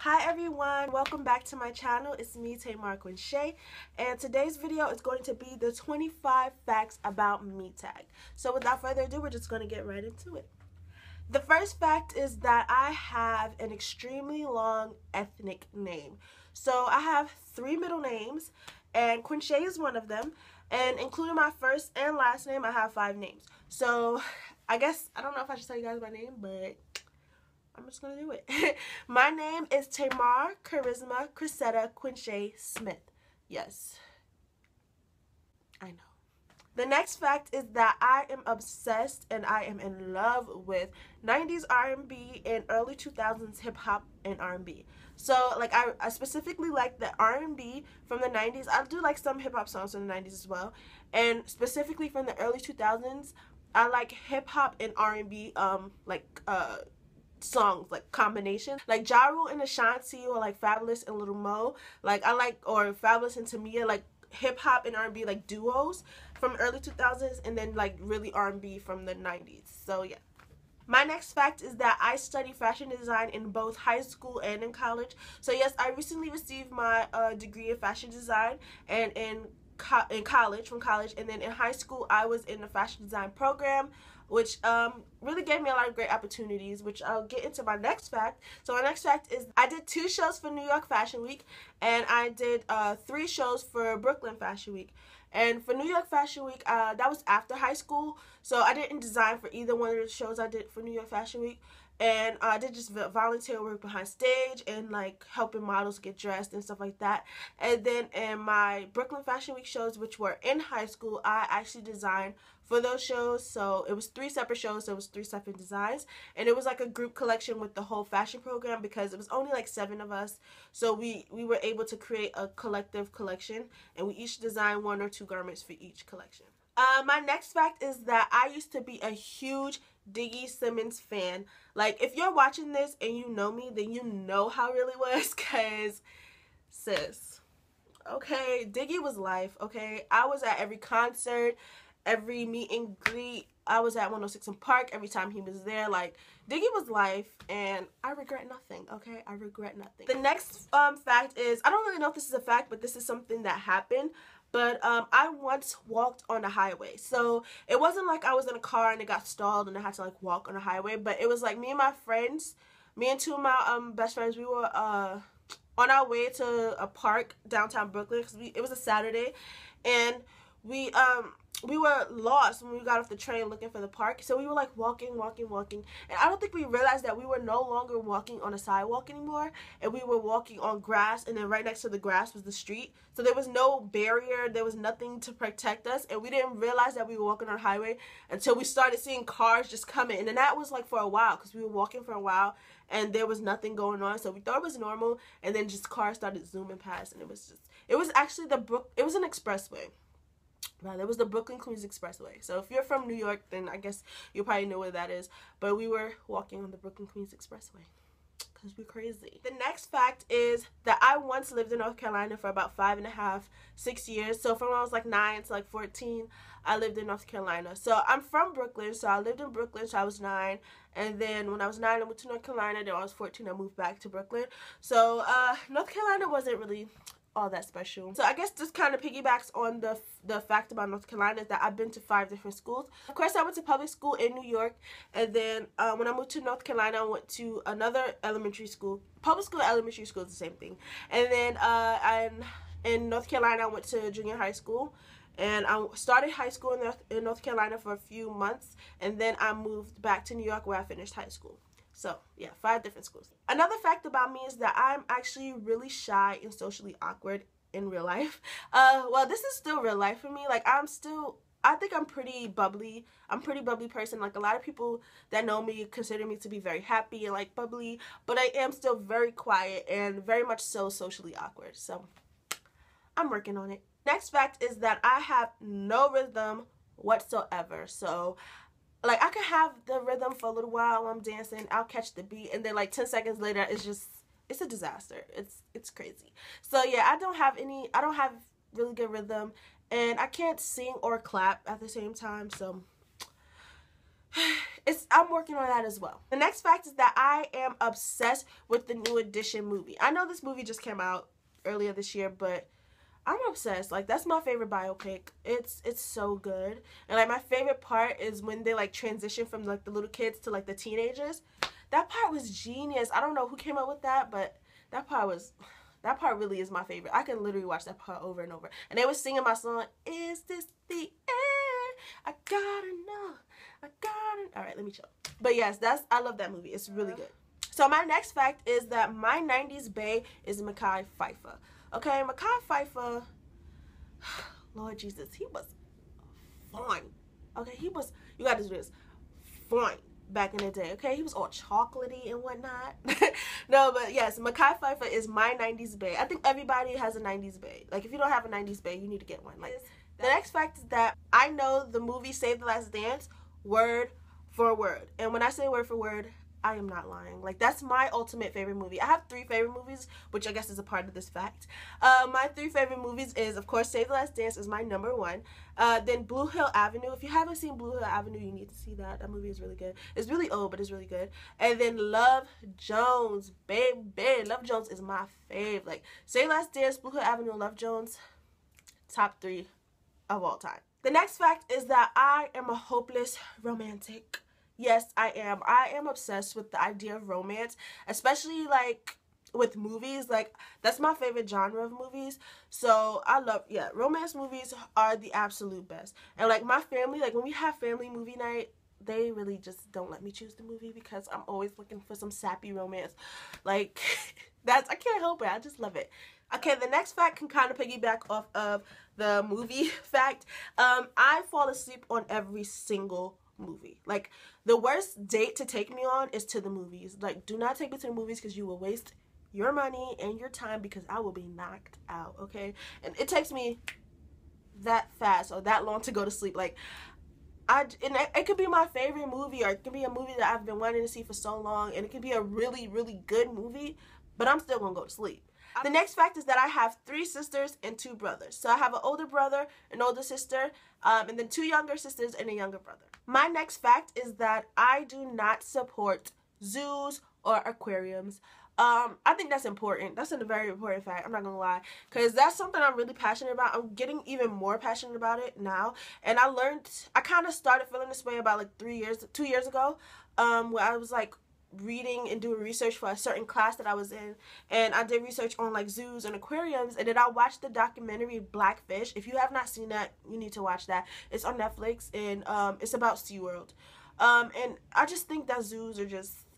Hi everyone, welcome back to my channel. It's me, Tamar Quinshea, and today's video is going to be the 25 facts about me tag. So without further ado, we're just going to get right into it. The first fact is that I have an extremely long ethnic name. So I have 3 middle names, and Quinshea is one of them, and including my first and last name, I have 5 names. So I guess, I don't know if I should tell you guys my name, but I'm just gonna do it. My name is Tamar Quinshea Quinshea Smith. Yes, I know. The next fact is that I am obsessed and I am in love with 90s R&B and early 2000s hip hop and R&B. So like I specifically like the R&B from the 90s. I do like some hip hop songs from the 90s as well. And specifically from the early 2000s, I like hip hop and R&B songs, like combination, like Ja Rule and Ashanti, or like Fabulous and Little Mo, like I like, or Fabulous and Tamia, like hip hop and R&B like duos from early 2000s, and then like really R&B from the 90s. So yeah. My next fact is that I study fashion design in both high school and in college. So yes, I recently received my degree in fashion design, and in college, and then in high school I was in the fashion design program, which really gave me a lot of great opportunities, which I'll get into my next fact. So my next fact is I did 2 shows for New York Fashion Week, and I did 3 shows for Brooklyn Fashion Week. And for New York Fashion Week, that was after high school, so I didn't design for either one of the shows I did for New York Fashion Week. And I did just volunteer work behind stage and like helping models get dressed and stuff like that. And then in my Brooklyn Fashion Week shows, which were in high school, I actually designed for those shows. So it was 3 separate shows, so it was 3 separate designs, and it was like a group collection with the whole fashion program, because it was only like 7 of us, so we were able to create a collective collection, and we each designed 1 or 2 garments for each collection. My next fact is that I used to be a huge Diggy Simmons fan. Like, if you're watching this and you know me, then you know how it really was, because sis, okay, Diggy was life, okay? I was at every concert, every meet and greet. I was at 106 in Park every time he was there. Like, Diggy was life, and I regret nothing, okay? I regret nothing. The next fact is, I don't really know if this is a fact, but this is something that happened. But I once walked on a highway. So it wasn't like I was in a car and it got stalled and I had to like walk on a highway, but it was like me and my friends, me and 2 of my best friends, we were on our way to a park downtown Brooklyn, because it was a Saturday, and we were lost when we got off the train looking for the park. So we were like walking, and I don't think we realized that we were no longer walking on a sidewalk anymore, and we were walking on grass, and then right next to the grass was the street. So there was no barrier, there was nothing to protect us, and we didn't realize that we were walking on a highway until we started seeing cars just coming. And then that was like for a while, because we were walking for a while and there was nothing going on, so we thought it was normal, and then just cars started zooming past, and it was actually it was an expressway. Right, it was the Brooklyn Queens Expressway. So if you're from New York, then I guess you probably know where that is. But we were walking on the Brooklyn Queens Expressway, because we're crazy. The next fact is that I once lived in North Carolina for about 5.5, 6 years. So from when I was like 9 to like 14, I lived in North Carolina. So I'm from Brooklyn, so I lived in Brooklyn till I was 9. And then when I was 9, I moved to North Carolina. Then when I was 14, I moved back to Brooklyn. So North Carolina wasn't really all that special. So I guess this kind of piggybacks on the fact about North Carolina, is that I've been to 5 different schools. Of course, I went to public school in New York, and then when I moved to North Carolina, I went to another elementary school. Public school and elementary school is the same thing. And then in North Carolina, I went to junior high school, and I started high school in North Carolina for a few months, and then I moved back to New York, where I finished high school. So, yeah, 5 different schools. Another fact about me is that I'm actually really shy and socially awkward in real life. Well, this is still real life for me. Like, I think I'm pretty bubbly. I'm a pretty bubbly person. Like, a lot of people that know me consider me to be very happy and, like, bubbly. But I am still very quiet and very much so socially awkward. So, I'm working on it. Next fact is that I have no rhythm whatsoever. So, like, I could have the rhythm for a little while I'm dancing, I'll catch the beat, and then like 10 seconds later it's a disaster. It's crazy. So yeah, I don't have really good rhythm, and I can't sing or clap at the same time, so I'm working on that as well. The next fact is that I am obsessed with the New Edition movie. I know this movie just came out earlier this year, but I'm obsessed. Like, that's my favorite biopic. It's so good. And like, my favorite part is when they like transition from like the little kids to like the teenagers. That part was genius. I don't know who came up with that, but that part really is my favorite. I can literally watch that part over and over. And they were singing my song, "Is this the end? I gotta know. I gotta." All right, let me chill. But yes, I love that movie. It's really good. So my next fact is that my 90s bae is Mekhi Phifer. Okay, Mekhi Phifer, Lord Jesus, he was fine. Okay, he was, you gotta do this, fine back in the day. Okay, he was all chocolatey and whatnot. No, but yes, Mekhi Phifer is my 90s bae. I think everybody has a 90s bae. Like, if you don't have a 90s bae, you need to get one. Like, the next fact is that I know the movie Save the Last Dance word for word. And when I say word for word, I am not lying. Like, that's my ultimate favorite movie. I have 3 favorite movies, which I guess is a part of this fact. My 3 favorite movies is, of course, Save the Last Dance is my number 1. Then Blue Hill Avenue. If you haven't seen Blue Hill Avenue, you need to see that. That movie is really good. It's really old, but it's really good. And then Love Jones, baby. Love Jones is my fave. Like, Save the Last Dance, Blue Hill Avenue, Love Jones, top 3 of all time. The next fact is that I am a hopeless romantic. Yes, I am. I am obsessed with the idea of romance, especially like with movies. Like, that's my favorite genre of movies. So I love, yeah, romance movies are the absolute best. And like, my family, like when we have family movie night, they really just don't let me choose the movie because I'm always looking for some sappy romance. Like, I can't help it. I just love it. Okay, the next fact can kind of piggyback off of the movie fact. I fall asleep on every single movie. Like, the worst date to take me on is to the movies. Like, do not take me to the movies because you will waste your money and your time because I will be knocked out, okay? And it takes me that fast or that long to go to sleep. Like, it could be my favorite movie, or it could be a movie that I've been wanting to see for so long, and it could be a really, really good movie, but I'm still gonna go to sleep. The next fact is that I have 3 sisters and 2 brothers. So I have an older brother, an older sister, and then 2 younger sisters and a younger brother. My next fact is that I do not support zoos or aquariums. I think that's important. That's a very important fact. I'm not gonna lie, because that's something I'm really passionate about. I'm getting even more passionate about it now. And I kind of started feeling this way about like 2 years ago, where I was like reading and doing research for a certain class that I was in, and I did research on like zoos and aquariums, and then I watched the documentary Blackfish. If you have not seen that, you need to watch that. It's on Netflix, and it's about SeaWorld. And I just think that zoos are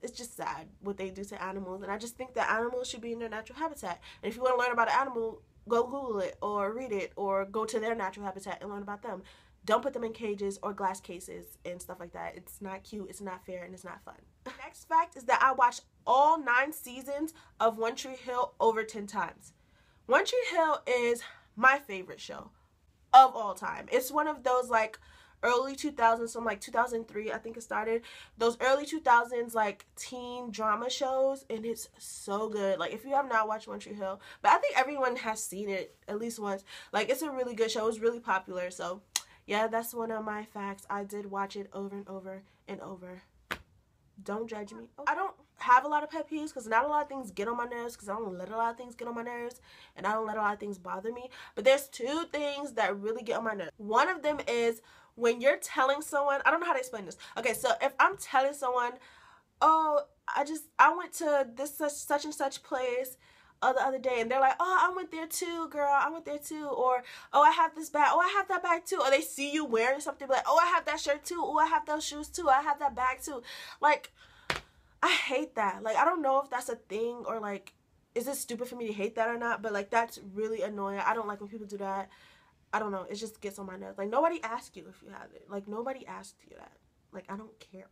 it's just sad what they do to animals, and I just think that animals should be in their natural habitat. And if you want to learn about an animal, go Google it or read it or go to their natural habitat and learn about them. Don't put them in cages or glass cases and stuff like that. It's not cute, it's not fair, and it's not fun. Next fact is that I watched all 9 seasons of One Tree Hill over 10 times. One Tree Hill is my favorite show of all time. It's one of those like early 2000s, from like 2003 I think it started, those early 2000s like teen drama shows, and it's so good. Like, if you have not watched One Tree Hill, but I think everyone has seen it at least once, like, it's a really good show. It's really popular. So yeah, that's one of my facts. I did watch it over and over and over. Don't judge me. I don't have a lot of pet peeves because not a lot of things get on my nerves, because I don't let a lot of things get on my nerves, and I don't let a lot of things bother me. But there's 2 things that really get on my nerves. One of them is when you're telling someone, I don't know how to explain this. Okay, so if I'm telling someone, oh, I went to this such and such place the other day, and they're like, oh, I went there too, girl, I went there too. Or, oh, I have this bag, oh, I have that bag too. Or they see you wearing something, like, oh, I have that shirt too, oh, I have those shoes too, I have that bag too. Like, I hate that. Like, I don't know if that's a thing, or like, is it stupid for me to hate that or not, but like, that's really annoying. I don't like when people do that. I don't know, it just gets on my nerves. Like, nobody asked you if you have it. Like, nobody asked you that. Like, I don't care.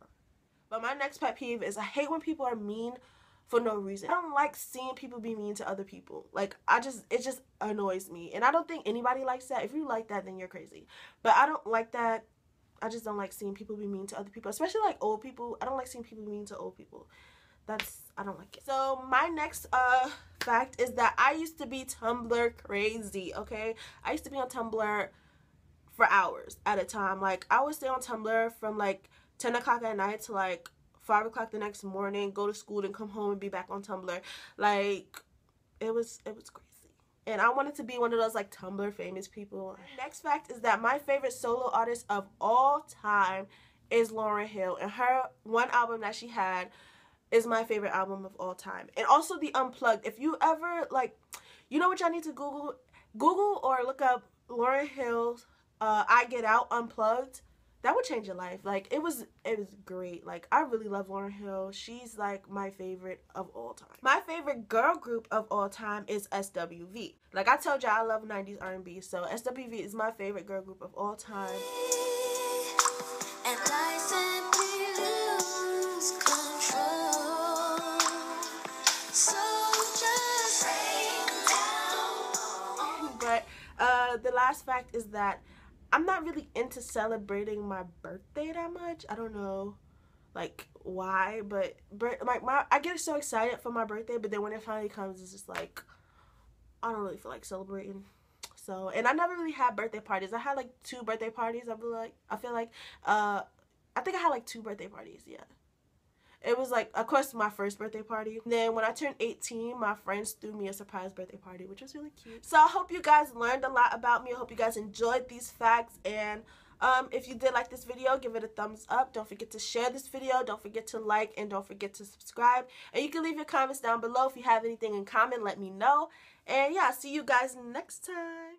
But my next pet peeve is I hate when people are mean for no reason. I don't like seeing people be mean to other people. Like, it just annoys me. And I don't think anybody likes that. If you like that, then you're crazy. But I don't like that. I just don't like seeing people be mean to other people, especially like old people. I don't like seeing people be mean to old people. I don't like it. So my next fact is that I used to be Tumblr crazy, okay? I used to be on Tumblr for hours at a time. Like, I would stay on Tumblr from like 10 o'clock at night to like 5 o'clock the next morning, go to school, then come home and be back on Tumblr. Like, it was crazy. And I wanted to be one of those like Tumblr famous people. Next fact is that my favorite solo artist of all time is Lauryn Hill, and her one album that she had is my favorite album of all time. And also the Unplugged. If you ever like, you know what y'all need to Google or look up Lauryn Hill's I Get Out Unplugged. That would change your life. Like, it was great. Like, I really love Lauryn Hill. She's like my favorite of all time. My favorite girl group of all time is SWV. Like I told y'all, I love 90s R&B, so SWV is my favorite girl group of all time. And I simply lose control. So just break down. But the last fact is that I'm not really into celebrating my birthday that much. I don't know, like, why, but I get so excited for my birthday, but then when it finally comes, it's just like, I don't really feel like celebrating. So, and I never really had birthday parties. I had like 2 birthday parties. I think I had like 2 birthday parties. Yeah. It was like, of course, my first birthday party. Then when I turned 18, my friends threw me a surprise birthday party, which was really cute. So I hope you guys learned a lot about me. I hope you guys enjoyed these facts. And if you did like this video, give it a thumbs up. Don't forget to share this video. Don't forget to like, and don't forget to subscribe. And you can leave your comments down below. If you have anything in common, let me know. And yeah, see you guys next time.